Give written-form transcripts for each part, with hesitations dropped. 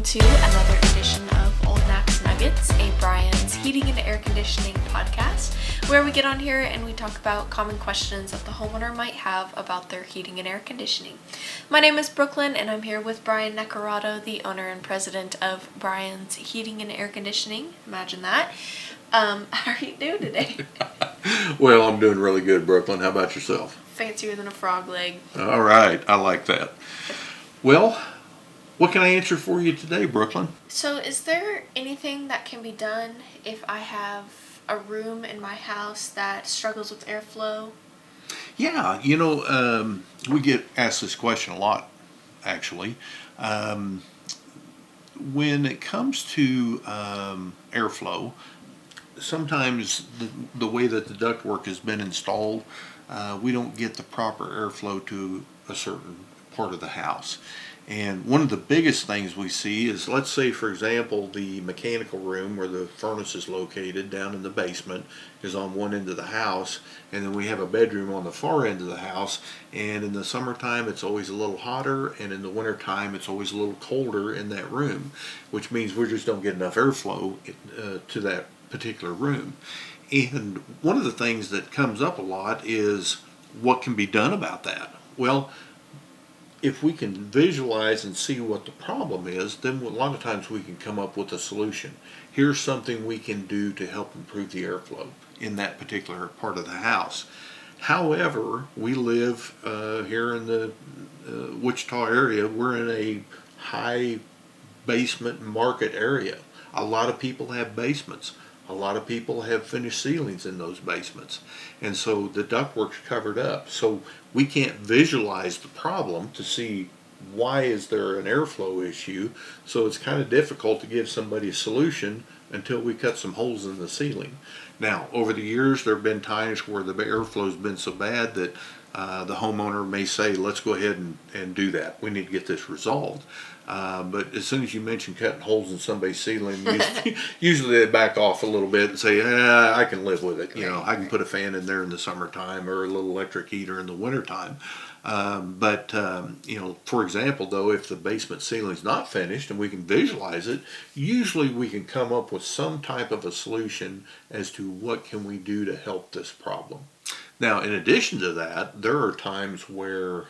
to another edition of Old Max Nuggets, a Bryan's heating and air conditioning podcast, where we get on here and we talk about common questions that the homeowner might have about their heating and air conditioning. My name is Brooklyn, and I'm here with Bryan Necarato, the owner and president of Bryan's Heating and Air Conditioning. Imagine that. How are you doing today? Well, I'm doing really good, Brooklyn. How about yourself? Fancier than a frog leg. All right. I like that. Well, what can I answer for you today, Brooklyn? So is there anything that can be done if I have a room in my house that struggles with airflow? Yeah, we get asked this question a lot, actually. When it comes to airflow, sometimes the way that the ductwork has been installed, we don't get the proper airflow to a certain part of the house. And one of the biggest things we see is, let's say, for example, the mechanical room where the furnace is located down in the basement is on one end of the house, and then we have a bedroom on the far end of the house, and in the summertime it's always a little hotter, and in the wintertime it's always a little colder in that room, which means we just don't get enough airflow to that particular room. And one of the things that comes up a lot is what can be done about that. Well, if we can visualize and see what the problem is, then a lot of times we can come up with a solution. Here's something we can do to help improve the airflow in that particular part of the house. However, we live here in the Wichita area. We're in a high basement market area. A lot of people have basements. A lot of people have finished ceilings in those basements. And so the ductwork's covered up. So we can't visualize the problem to see why is there an airflow issue. So it's kind of difficult to give somebody a solution until we cut some holes in the ceiling. Now, over the years, there have been times where the airflow's been so bad that the homeowner may say, let's go ahead and do that. We need to get this resolved. But as soon as you mention cutting holes in somebody's ceiling, usually they back off a little bit and say, I can live with it. I can put a fan in there in the summertime or a little electric heater in the wintertime. For example, though, if the basement ceiling's not finished and we can visualize it, usually we can come up with some type of a solution as to what can we do to help this problem. Now, in addition to that, there are times where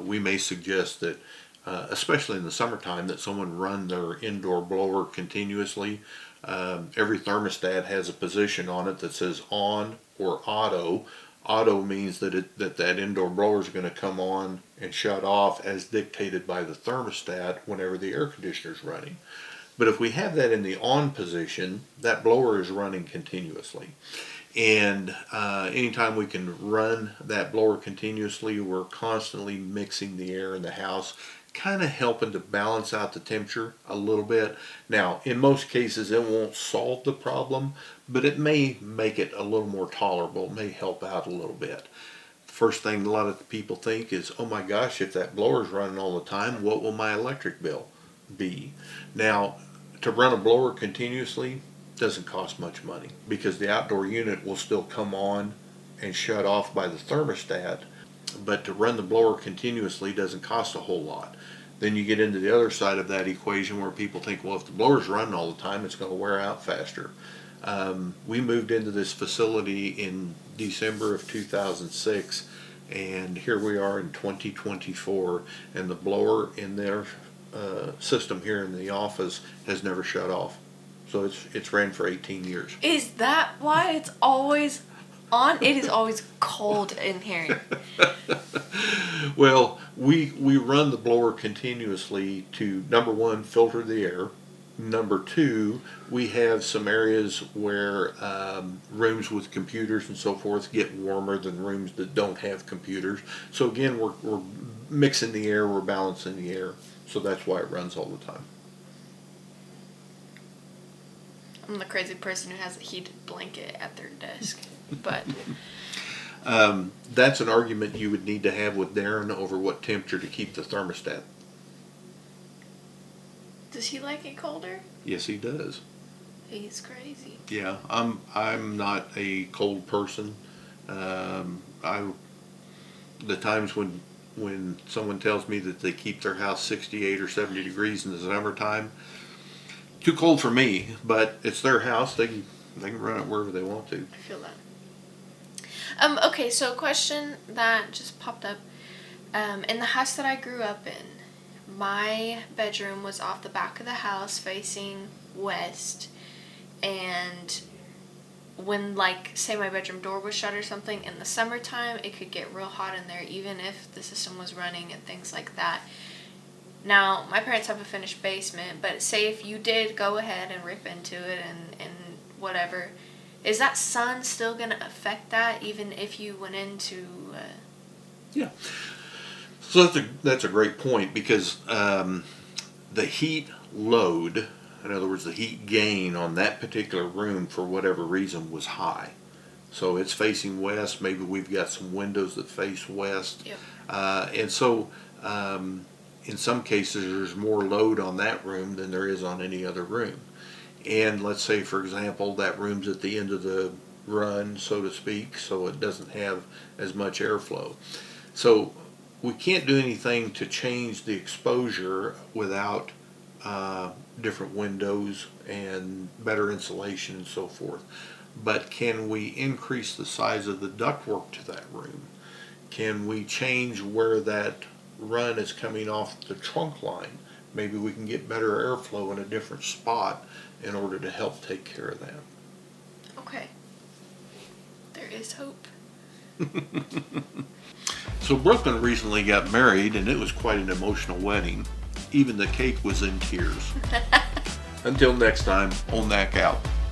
we may suggest that, especially in the summertime, that someone run their indoor blower continuously. Every thermostat has a position on it that says on or auto. Auto means that indoor blower is going to come on and shut off as dictated by the thermostat whenever the air conditioner is running. But if we have that in the on position, that blower is running continuously. And anytime we can run that blower continuously, we're constantly mixing the air in the house, kind of helping to balance out the temperature a little bit. Now, in most cases, it won't solve the problem, but it may make it a little more tolerable. It may help out a little bit. First thing a lot of people think is, oh my gosh, if that blower's running all the time, what will my electric bill be? Now, to run a blower continuously doesn't cost much money because the outdoor unit will still come on and shut off by the thermostat, but to run the blower continuously doesn't cost a whole lot. Then you get into the other side of that equation where people think, well, if the blower's running all the time, it's going to wear out faster. We moved into this facility in December of 2006, and here we are in 2024, and the blower in their system here in the office has never shut off. So it's ran for 18 years. Is that why it's always on? It is always cold in here. Well, we run the blower continuously to, number one, filter the air. Number two, we have some areas where rooms with computers and so forth get warmer than rooms that don't have computers. So again, we're mixing the air, we're balancing the air. So that's why it runs all the time. I'm the crazy person who has a heated blanket at their desk. But that's an argument you would need to have with Darren over what temperature to keep the thermostat. Does he like it colder? Yes, he does. He's crazy. Yeah, I'm not a cold person. The times when when someone tells me that they keep their house 68 or 70 degrees in the summertime. Too cold for me, but it's their house. They can run it wherever they want to. I feel that. Okay, so a question that just popped up. In the house that I grew up in, my bedroom was off the back of the house facing west, and when, like, say my bedroom door was shut or something, in the summertime, it could get real hot in there, even if the system was running and things like that. Now, my parents have a finished basement, but say if you did go ahead and rip into it and whatever, is that sun still going to affect that, even if you went into... Yeah. So that's a great point, because the heat load, in other words, the heat gain on that particular room for whatever reason was high. So it's facing west. Maybe we've got some windows that face west. Yep. And so in some cases there's more load on that room than there is on any other room. And let's say, for example, that room's at the end of the run, so to speak, so it doesn't have as much airflow. So we can't do anything to change the exposure without different windows and better insulation and so forth. But can we increase the size of the ductwork to that room? Can we change where that run is coming off the trunk line? Maybe we can get better airflow in a different spot in order to help take care of that. Okay. There is hope. So Brooklyn recently got married, and it was quite an emotional wedding. Even the cake was in tears. Until next time, on Knack Out.